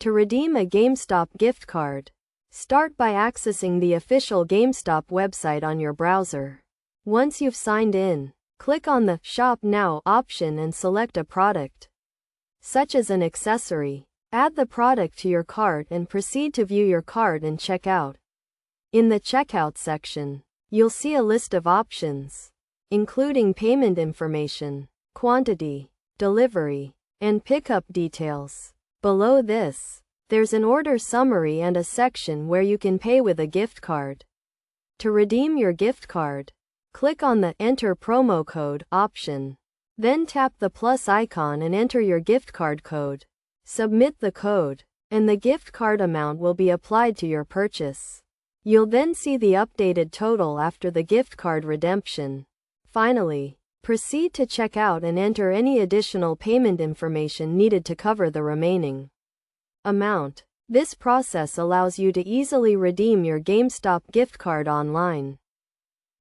To redeem a GameStop gift card, start by accessing the official GameStop website on your browser. Once you've signed in, click on the Shop Now option and select a product, such as an accessory. Add the product to your cart and proceed to view your cart and check out. In the checkout section, you'll see a list of options, including payment information, quantity, delivery, and pickup details. Below this, there's an order summary and a section where you can pay with a gift card. To redeem your gift card, click on the Enter Promo Code option. Then tap the plus icon and enter your gift card code. Submit the code, and the gift card amount will be applied to your purchase. You'll then see the updated total after the gift card redemption. Finally, proceed to check out and enter any additional payment information needed to cover the remaining amount. This process allows you to easily redeem your GameStop gift card online.